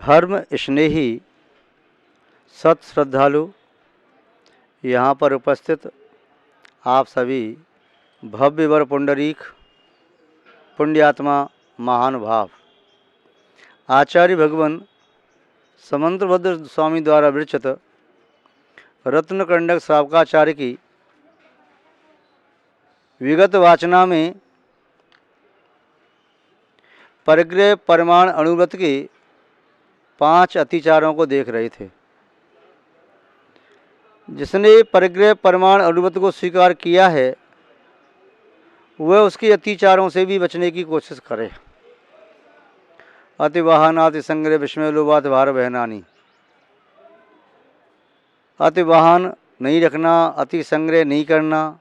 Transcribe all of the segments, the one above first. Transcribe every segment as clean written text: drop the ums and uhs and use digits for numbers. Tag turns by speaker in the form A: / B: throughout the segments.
A: धर्म स्नेही सत श्रद्धालु, यहाँ पर उपस्थित आप सभी भव्य वर पुंडरीक पुण्यात्मा महानुभाव, आचार्य भगवान समंतभद्र स्वामी द्वारा विरचित रत्नकंडक श्रावकाचार्य की विगत वाचना में परिग्रह परिमाण अणुव्रत के 5 अतिचारों को देख रहे थे। जिसने परिग्रह परिमाण अणुव्रत को स्वीकार किया है वह उसके अतिचारों से भी बचने की कोशिश करे। अतिवाहन अति संग्रह विस्मय लोभात भार बहनानी। अतिवाहन नहीं रखना, अति संग्रह नहीं करना,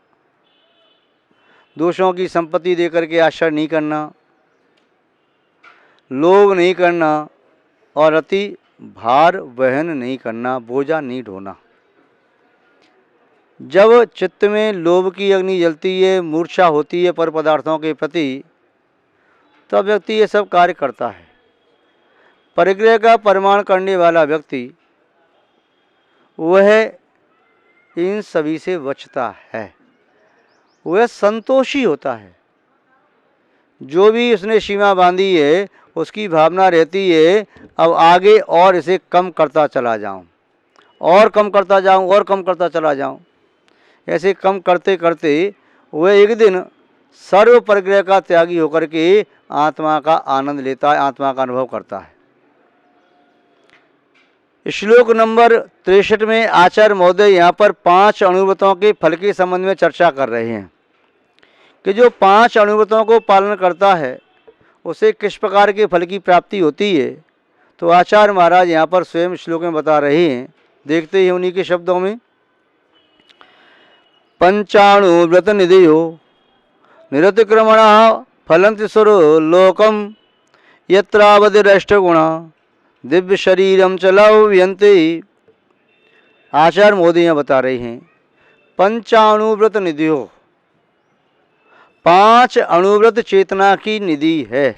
A: दोषों की संपत्ति देकर के आश्रय नहीं करना, लोभ नहीं करना और अति भार वहन नहीं करना, बोझा नहीं ढोना। जब चित्त में लोभ की अग्नि जलती है, मूर्छा होती है पर पदार्थों के प्रति, तब व्यक्ति ये सब कार्य करता है। परिग्रह का परिमाण करने वाला व्यक्ति वह इन सभी से बचता है, वह संतोषी होता है। जो भी उसने सीमा बांधी है उसकी भावना रहती है अब आगे और इसे कम करता चला जाऊं, और कम करता जाऊं, और कम करता चला जाऊं। ऐसे कम करते करते वह एक दिन सर्व परिग्रह का त्यागी होकर के आत्मा का आनंद लेता है, आत्मा का अनुभव करता है। श्लोक नंबर 63 में आचार्य महोदय यहाँ पर 5 अणुव्रतों के फल के संबंध में चर्चा कर रहे हैं कि जो 5 अणुव्रतों को पालन करता है उसे किस प्रकार के फल की प्राप्ति होती है। तो आचार्य महाराज यहाँ पर स्वयं श्लोक में बता रहे हैं, देखते ही उन्हीं के शब्दों में। पंचाणुव्रत निधियो निरतिक्रमण फलंति सुरो लोकम यत्रावधिरष्टगुणा दिव्य शरीरम चलाव्यन्ते। आचार्य मोदी यहाँ बता रहे हैं पंचाणुव्रत निधियो, 5 अणुव्रत चेतना की निधि है,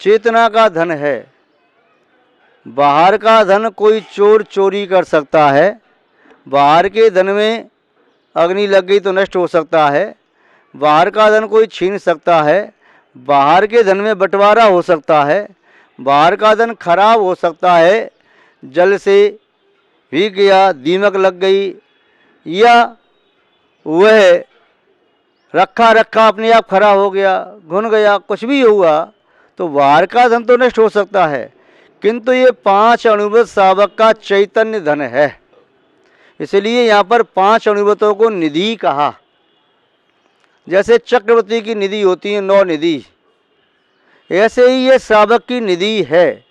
A: चेतना का धन है। बाहर का धन कोई चोर चोरी कर सकता है, बाहर के धन में अग्नि लग गई तो नष्ट हो सकता है, बाहर का धन कोई छीन सकता है, बाहर के धन में बंटवारा हो सकता है, बाहर का धन खराब हो सकता है, जल से भीग गया, दीमक लग गई, या वह रखा रखा अपने आप खराब हो गया, घुन गया, कुछ भी हुआ तो बाहर का धन तो नष्ट हो सकता है, किंतु ये 5 अणुव्रत सावक का चैतन्य धन है। इसलिए यहाँ पर 5 अणुव्रतों को निधि कहा। जैसे चक्रवर्ती की निधि होती है 9 निधि, ऐसे ही ये श्रावक की निधि है।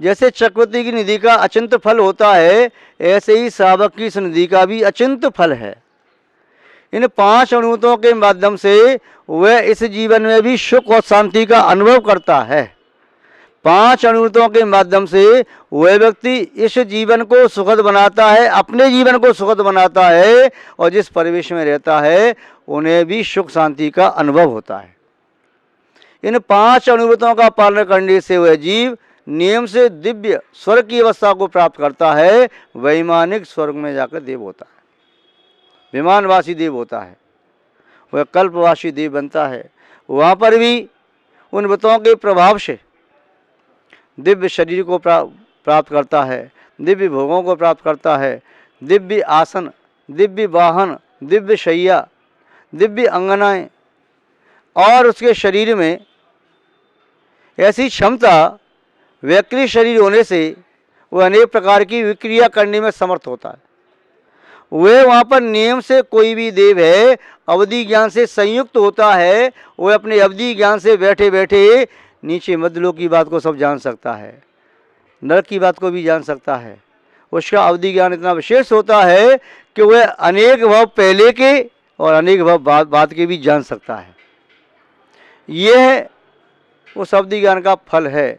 A: जैसे चक्रवर्ती की निधि का अचिंत फल होता है, ऐसे ही श्रावक की इस निधि का भी अचिंत फल है। इन 5 अणुव्रतों के माध्यम से वह इस जीवन में भी सुख और शांति का अनुभव करता है। 5 अणुव्रतों के माध्यम से वह व्यक्ति इस जीवन को सुखद बनाता है, अपने जीवन को सुखद बनाता है, और जिस परिवेश में रहता है उन्हें भी सुख शांति का अनुभव होता है। इन 5 अणुव्रतों का पालन करने से वह जीव नियम से दिव्य स्वर्ग की अवस्था को प्राप्त करता है। वैमानिक स्वर्ग में जाकर देव होता है, विमानवासी देव होता है, वह कल्पवासी देव बनता है। वहाँ पर भी उन व्रतों के प्रभाव से दिव्य शरीर को प्राप्त करता है, दिव्य भोगों को प्राप्त करता है, दिव्य आसन, दिव्य वाहन, दिव्य शैया, दिव्य अंगनाएं, और उसके शरीर में ऐसी क्षमता, वैकृत शरीर होने से वह अनेक प्रकार की विक्रिया करने में समर्थ होता है। वह वहाँ पर नियम से कोई भी देव है अवधि ज्ञान से संयुक्त होता है, वह अपने अवधि ज्ञान से बैठे बैठे नीचे मध्यलोक की बात को सब जान सकता है, नरक की बात को भी जान सकता है। उसका अवधि ज्ञान इतना विशेष होता है कि वह अनेक भाव पहले के और अनेक भाव बाद के भी जान सकता है। यह उस अवधि ज्ञान का फल है।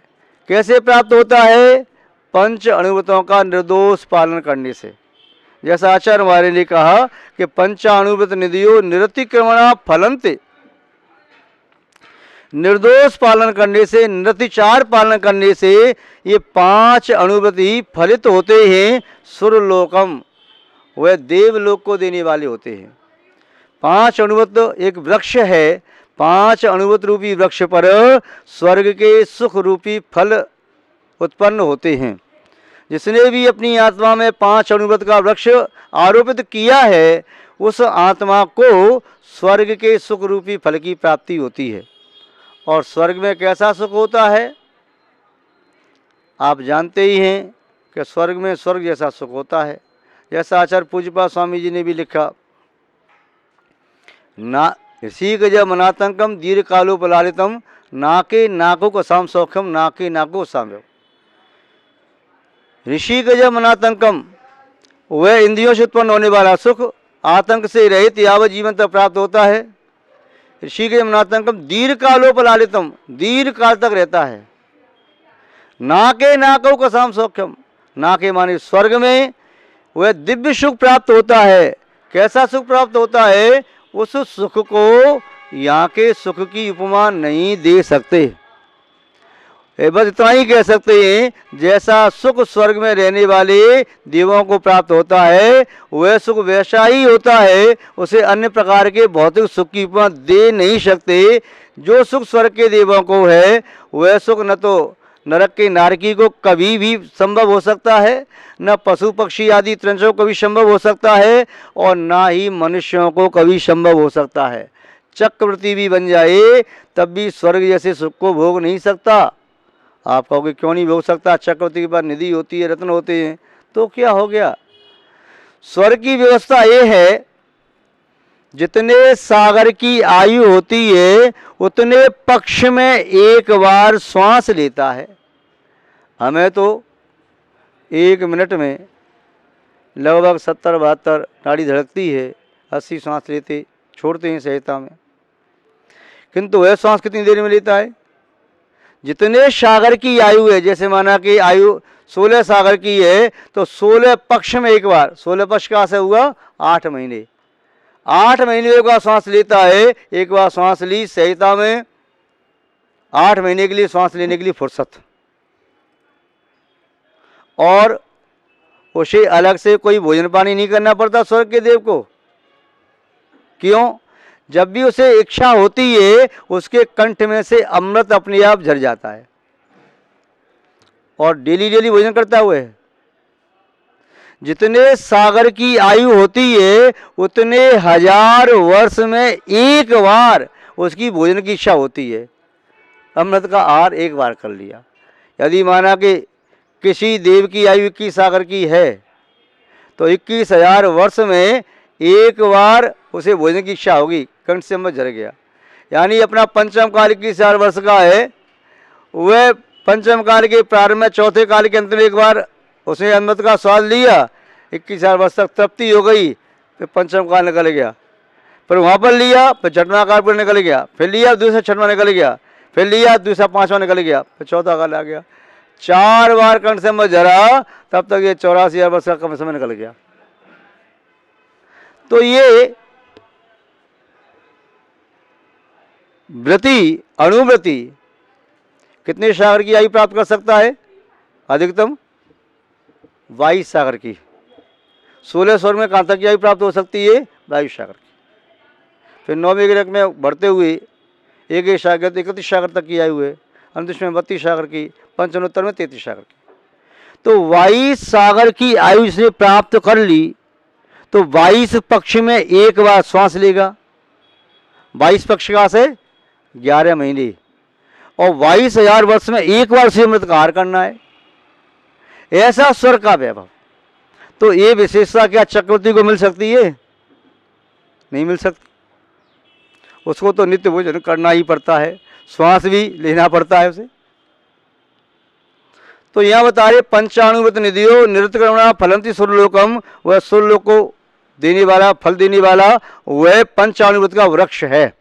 A: कैसे प्राप्त होता है? 5 अणुव्रतों का निर्दोष पालन करने से। जैसा आचार्य हमारे ने कहा कि 5 अणुव्रत निधियो निरतिक्रमणा फलन्ते। निर्दोष पालन करने से, निरतिचार पालन करने से ये 5 अनुव्रति फलित होते हैं। सुरलोकम, वह देवलोक को देने वाले होते हैं। 5 अनुव्रत एक वृक्ष है, 5 अनुव्रत रूपी वृक्ष पर स्वर्ग के सुख रूपी फल उत्पन्न होते हैं। जिसने भी अपनी आत्मा में 5 अनुव्रत का वृक्ष आरोपित किया है, उस आत्मा को स्वर्ग के सुख रूपी फल की प्राप्ति होती है। और स्वर्ग में कैसा सुख होता है आप जानते ही हैं कि स्वर्ग में स्वर्ग जैसा सुख होता है। जैसा आचार्य पूज्यपाद स्वामी जी ने भी लिखा, ना ऋषि गज मनातंकम दीर्घ कालोपलालितम नाके नाको कसाम सौख्यम नाके नाको साम्यम। ऋषि गज मनातंकम, वह इंद्रियों से उत्पन्न होने वाला सुख आतंक से रहित यावत जीवन तक प्राप्त होता है। ऋषि गज मनातंकम दीर्घ कालोपलालितम, दीर्घ काल तक रहता है। नाके नाको कसाम सौख्यम, नाके माने स्वर्ग में वह दिव्य सुख प्राप्त होता है। कैसा सुख प्राप्त होता है, उस सुख को यहाँ के सुख की उपमा नहीं दे सकते। बस इतना ही कह सकते हैं, जैसा सुख स्वर्ग में रहने वाले देवों को प्राप्त होता है, वह सुख वैसा ही होता है। उसे अन्य प्रकार के भौतिक सुख की उपमा दे नहीं सकते। जो सुख स्वर्ग के देवों को है, वह सुख न तो नरक के नारकी को कभी भी संभव हो सकता है, न पशु पक्षी आदि त्रंचों को भी संभव हो सकता है, और ना ही मनुष्यों को कभी संभव हो सकता है। चक्रवर्ती भी बन जाए तब भी स्वर्ग जैसे सुख को भोग नहीं सकता। आप कहोगे क्यों नहीं भोग सकता, चक्रवर्ती के पास निधि होती है, रत्न होते हैं, तो क्या हो गया। स्वर्ग की व्यवस्था ये है, जितने सागर की आयु होती है उतने पक्ष में एक बार श्वास लेता है। हमें तो 1 मिनट में लगभग 70-72 नाड़ी धड़कती है, 80 श्वास लेते छोड़ते हैं सहजता में। किंतु वह श्वास कितनी देर में लेता है। जितने सागर की आयु है, जैसे माना कि आयु 16 सागर की है, तो 16 पक्ष में एक बार, 16 पक्ष का से हुआ 8 महीने, 8 महीने एक बार श्वास लेता है। एक बार श्वास ली सहजता में, 8 महीने के लिए श्वास लेने के लिए फुर्सत, और उसे अलग से कोई भोजन पानी नहीं करना पड़ता स्वर्ग के देव को। क्यों, जब भी उसे इच्छा होती है उसके कंठ में से अमृत अपने आप झर जाता है, और डेली डेली भोजन करता हुआ है। जितने सागर की आयु होती है उतने 1000 वर्ष में एक बार उसकी भोजन की इच्छा होती है। अमृत का आहार एक बार कर लिया। यदि माना कि किसी देव की आयु 21 सागर की है, तो 21,000 वर्ष में एक बार उसे भोजन की इच्छा होगी, कंठ से अमृत झर गया। यानी अपना पंचम काल 21,000 वर्ष का है, वह पंचम काल के प्रारंभ में चौथे काल के अंत में एक बार उसने अमृत का स्वाद लिया, 21,000 वर्ष तक तृप्ति हो गई, फिर पंचम काल निकल गया, फिर वहाँ पर लिया, फिर छठवां काल पर निकल गया, फिर लिया दूसरा छठवां निकल गया, फिर लिया दूसरा पांचवां निकल गया, फिर चौथा काल आ गया। 4 बार कंठ से अमृत झरा, तब तक ये 84,000 वर्ष का कम समय निकल गया। तो ये व्रति अणुव्रति कितने सागर की आयु प्राप्त कर सकता है, अधिकतम 22 सागर की। 16 स्वर्ग में कहाँ तक की आयु प्राप्त हो सकती है, 22 सागर की। फिर 9वें ग्रह में बढ़ते हुए 1 सागर 31 सागर तक की आयु है, अंतरिक्ष में 32 सागर की, पंचनोत्तर में 33 सागर की। तो 22 सागर की आयु से प्राप्त कर ली, तो 22 पक्ष में एक बार श्वास लेगा, 22 पक्ष का से 11 महीने, और 22,000 वर्ष में एक बार से अमृत का आहार करना है। ऐसा स्वर्ग का वैभव। तो ये विशेषता क्या चक्रवर्ती को मिल सकती है, नहीं मिल सकती। उसको तो नित्य भोजन करना ही पड़ता है, श्वास भी लेना पड़ता है उसे। तो यहाँ बता रहे पंचाणुव्रत निधियो निरतकरुणा फलंति सुरलोकम, वह सुरलोक को देने वाला, फल देने वाला वह पंचाणुव्रत का वृक्ष है।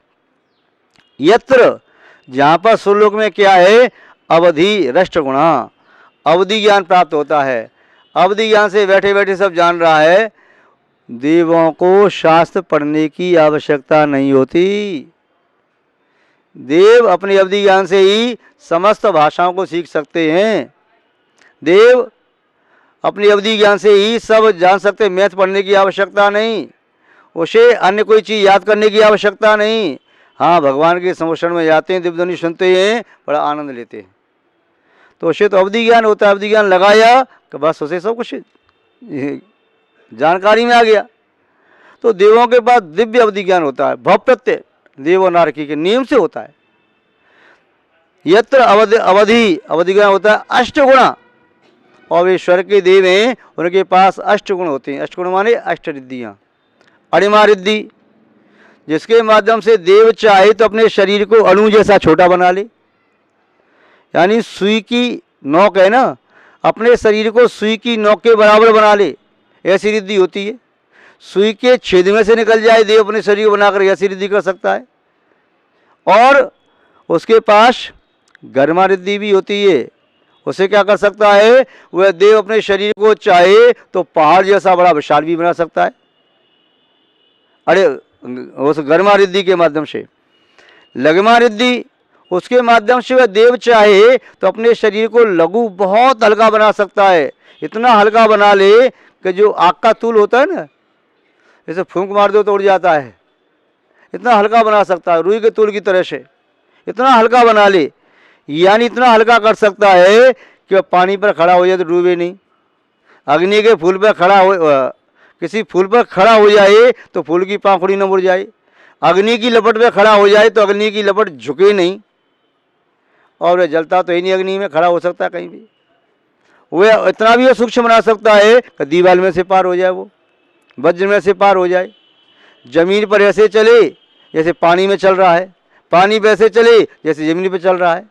A: यत्र, जहाँ पर सुरलोक में क्या है, अवधि रष्ट गुणा, अवधि ज्ञान प्राप्त होता है। अवधि ज्ञान से बैठे बैठे सब जान रहा है, देवों को शास्त्र पढ़ने की आवश्यकता नहीं होती। देव अपने अवधि ज्ञान से ही समस्त भाषाओं को सीख सकते हैं। देव अपनी अवधि ज्ञान से ही सब जान सकते हैं। मैथ पढ़ने की आवश्यकता नहीं, उसे अन्य कोई चीज़ याद करने की आवश्यकता नहीं। हाँ, भगवान के संरक्षण में जाते हैं, दिव्य ध्वनि सुनते हैं, बड़ा आनंद लेते हैं। तो उसे तो अवधि ज्ञान होता है। अवधि ज्ञान लगाया कि बस उसे सब कुछ जानकारी में आ गया। तो देवों के पास दिव्य अवधि ज्ञान होता है। भव प्रत्यय देव और नारकी के नियम से होता है। यत्र अवधि ज्ञान होता है अष्टगुणा, और वे स्वर्ग के देव हैं, उनके पास अष्टगुण होते हैं। अष्टगुण माने अष्टरिद्धियाँ। अणिमा रिद्धि, जिसके माध्यम से देव चाहे तो अपने शरीर को अणु जैसा छोटा बना ले, यानी सुई की नोक है ना, अपने शरीर को सुई की नोक के बराबर बना ले, ऐसी रिद्धि होती है। सुई के छेद में से निकल जाए देव अपने शरीर को बनाकर, ऐसी रिद्धि कर सकता है। और उसके पास गर्मा रिद्धि भी होती है। उसे क्या कर सकता है, वह देव अपने शरीर को चाहे तो पहाड़ जैसा बड़ा विशाल भी बना सकता है। अरे उस गर्मा रिद्धि के माध्यम से। लघुमा रिद्धि, उसके माध्यम से वह देव चाहे तो अपने शरीर को लघु बहुत हल्का बना सकता है। इतना हल्का बना ले कि जो आग का तूल होता है ना, जैसे फूंक मार दो तो उड़ जाता है, इतना हल्का बना सकता है, रुई के तूल की तरह से इतना हल्का बना ले। यानी इतना हल्का कर सकता है कि वह पानी पर खड़ा हो जाए तो डूबे नहीं। अग्नि के फूल पर खड़ा हो, किसी फूल पर खड़ा हो जाए तो फूल की पाखुड़ी न मुड़ जाए। अग्नि की लपट में खड़ा हो जाए तो अग्नि की लपट झुके नहीं, और वह जलता तो ही नहीं, अग्नि में खड़ा हो सकता है कहीं भी। वह इतना भी सूक्ष्म बना सकता है कि दीवार में से पार हो जाए, वो वज्र में से पार हो जाए। जमीन पर ऐसे चले जैसे पानी में चल रहा है, पानी पे ऐसे चले जैसे जमीन पे चल रहा है।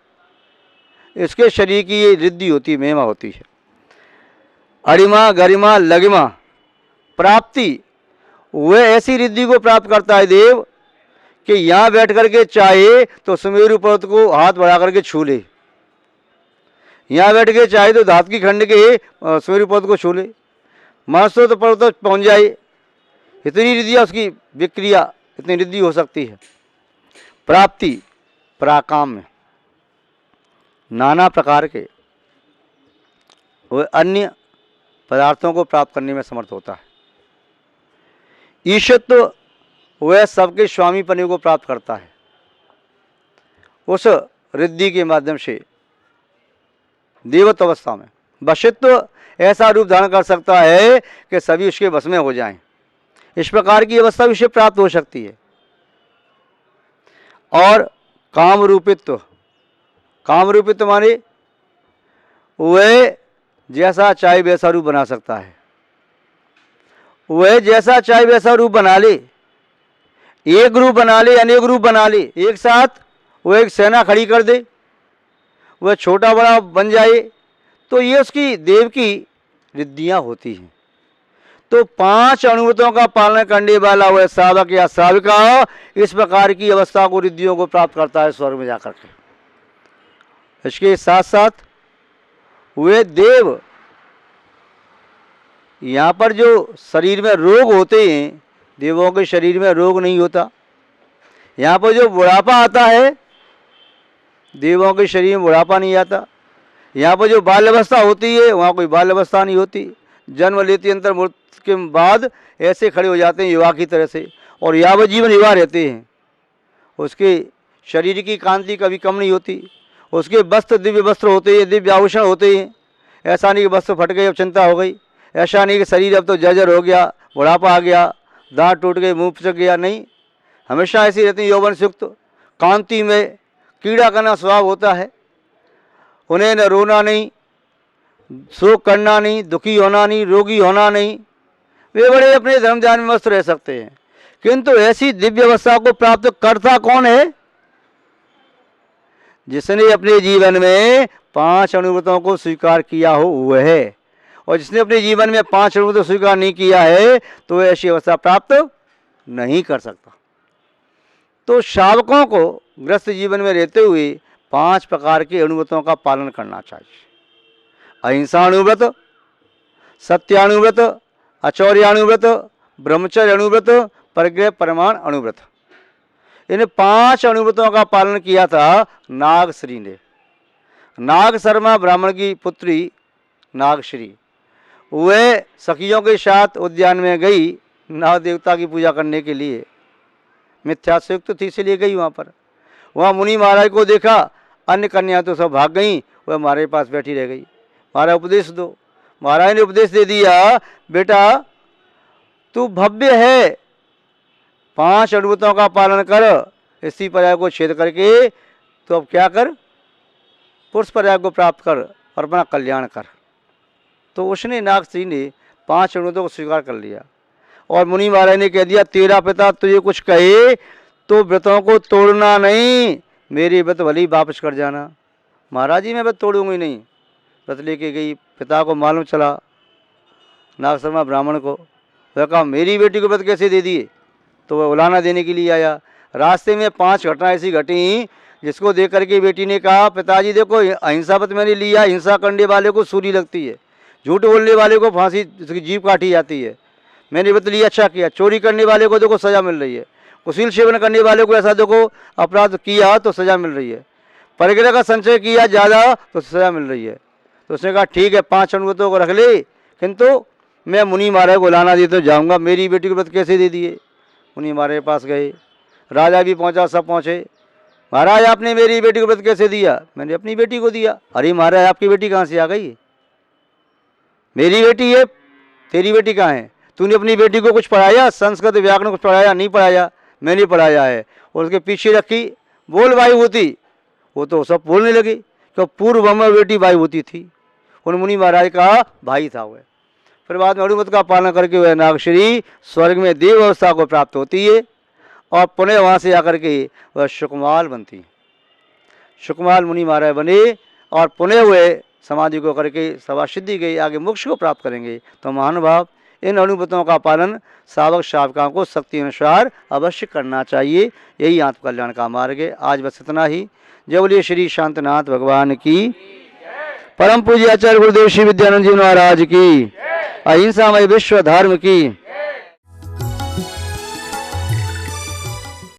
A: इसके शरीर की ये रिद्धि होती है, महिमा होती है। अरिमा गरिमा लगिमा प्राप्ति, वह ऐसी रिद्धि को प्राप्त करता है देव कि यहाँ बैठ करके चाहे तो सुमेरु पर्वत को हाथ बढ़ा करके छू ले, यहाँ बैठ के चाहे तो धात की खंड के सुमेरु पर्वत को छू ले, मानसो तो पर्वत तक पहुँच जाए। इतनी रिद्धियाँ उसकी विक्रिया, इतनी रिद्धि हो सकती है। प्राप्ति पराकाम में नाना प्रकार के वह अन्य पदार्थों को प्राप्त करने में समर्थ होता है। ईशत्व, वह सबके स्वामी पने को प्राप्त करता है उस रिद्धि के माध्यम से। देवत्व अवस्था में वशित्व, ऐसा रूप धारण कर सकता है कि सभी उसके वश में हो जाएं। इस प्रकार की अवस्था उसे प्राप्त हो सकती है। और काम रूपित्व, काम रूपित्व माने वह जैसा चाहे वैसा रूप बना सकता है। वह जैसा चाहे वैसा रूप बना ले, एक रूप बना ले, अनेक रूप बना ले, एक साथ वह एक सेना खड़ी कर दे, वह छोटा बड़ा बन जाए। तो ये उसकी देव की रिद्धियाँ होती हैं। तो 5 अनुमतों का पालन करने वाला वह साधक या साविका इस प्रकार की अवस्था को, रिद्धियों को प्राप्त करता है स्वर्ग में जाकर के। इसके साथ साथ वे देव, यहाँ पर जो शरीर में रोग होते हैं, देवों के शरीर में रोग नहीं होता। यहाँ पर जो बुढ़ापा आता है, देवों के शरीर में बुढ़ापा नहीं आता। यहाँ पर जो बाल अवस्था होती है, वहाँ कोई बाल अवस्था नहीं होती। जन्म लेते अंतर मृत्यु के बाद ऐसे खड़े हो जाते हैं युवा की तरह से, और यावज्जीवन युवा रहते हैं। उसके शरीर की कांति कभी कम नहीं होती। उसके वस्त्र दिव्य वस्त्र होते हैं, दिव्य आभूषण होते हैं। ऐसा नहीं कि वस्त्र फट गए अब चिंता हो गई, ऐसा नहीं कि शरीर अब तो जर्जर हो गया, बुढ़ापा आ गया, दांत टूट गए, मुंह पिचक गया। नहीं, हमेशा ऐसी रहती है यौवन युक्त कांति में। कीड़ा करना स्वभाव होता है। उन्हें न रोना नहीं, शोक करना नहीं, दुखी होना नहीं, रोगी होना नहीं। वे बड़े अपने धर्म ध्यान में मस्त रह सकते हैं। किंतु ऐसी दिव्य अवस्था को प्राप्त करता कौन है? जिसने अपने जीवन में 5 अनुभूतों को स्वीकार किया हो वह है। और जिसने अपने जीवन में 5 अनुभूतों स्वीकार नहीं किया है तो वह ऐसी अवस्था प्राप्त नहीं कर सकता। तो शावकों को ग्रस्त जीवन में रहते हुए 5 प्रकार के अनुभूतों का पालन करना चाहिए। अहिंसाणुव्रत, सत्याणुव्रत, अचौर्याणुव्रत, ब्रह्मचर्य अणुव्रत, परग्रह परमाण अणुव्रत। इन 5 अनुव्रतों का पालन किया था नागश्री ने। नाग शर्मा ब्राह्मण की पुत्री नागश्री, वह सखियों के साथ उद्यान में गई नाग देवता की पूजा करने के लिए। मिथ्या से युक्त थी इसलिए गई वहाँ पर। वहाँ मुनि महाराज को देखा, अन्य कन्या तो सब भाग गई, वह हमारे पास बैठी रह गई। महाराज उपदेश दो। महाराज ने उपदेश दे दिया, बेटा तू भव्य है, 5 अनुव्रतों का पालन कर, इसी पर्याय को छेद करके तो अब क्या कर, पुरुष पर्याय को प्राप्त कर और अपना कल्याण कर। तो उसने नागश्री ने 5 अनुव्रतों को स्वीकार कर लिया। और मुनि महाराज ने कह दिया, तेरा पिता तुझे कुछ कहे तो व्रतों को तोड़ना नहीं, मेरी व्रत भली वापस कर जाना। महाराज जी मैं व्रत तोड़ूंगी नहीं। व्रत लेके गई, पिता को मालूम चला नाग शर्मा ब्राह्मण को। वह कहा मेरी बेटी को व्रत कैसे दे दिए, तो वह उलाना देने के लिए आया। रास्ते में 5 घटनाएं ऐसी घटी जिसको देख करके बेटी ने कहा, पिताजी देखो अहिंसा व्रत मैंने लिया, हिंसा करने वाले को सूली लगती है, झूठ बोलने वाले को फांसी उसकी जीभ काटी जाती है। मैंने व्रत लिया, अच्छा किया। चोरी करने वाले को देखो सज़ा मिल रही है, कुशील सेवन करने वाले को ऐसा देखो अपराध किया तो सज़ा मिल रही है, परिग्रह का संचय किया ज़्यादा तो सज़ा मिल रही है। तो उसने कहा ठीक है 5 अनुव्रतों को रख ले, किंतु मैं मुनि महाराज को लाना दे तो जाऊँगा, मेरी बेटी को व्रत कैसे दे दिए। मुनि महाराज के पास गए, राजा भी पहुँचा, सब पहुँचे। महाराज आपने मेरी बेटी को व्रत कैसे दिया। मैंने अपनी बेटी को दिया। अरे महाराज आपकी बेटी कहाँ से आ गई, मेरी बेटी है, तेरी बेटी कहाँ है। तूने अपनी बेटी को कुछ पढ़ाया, संस्कृत व्याकरण कुछ पढ़ाया, नहीं पढ़ाया, मैंने पढ़ाया है। और उसके पीछे रखी, बोल वायुभूति, वो तो सब बोलने लगी कि पूर्व में बेटी वायुभूति थी। उन मुनि महाराज का भाई था वह। फिर बाद में अनुव्रत का पालन करके वह नागश्री स्वर्ग में देव अवस्था को प्राप्त होती है और पुनः वहाँ से आकर के वह सुकुमाल बनती है। सुकुमाल मुनि महाराज बने और पुनः वह समाधि को करके सवा सिद्धि गई, आगे मोक्ष को प्राप्त करेंगे। तो महानुभाव इन अनुव्रतों का पालन सावक सावकाओं को शक्ति अनुसार अवश्य करना चाहिए, यही आत्म कल्याण का मार्ग है। आज बस इतना ही। जय बोलिए श्री शांतनाथ भगवान की, परम पूज्य आचार्य गुरुदेव श्री विद्यानंद जी महाराज की, अहिंसामय विश्व धर्म की।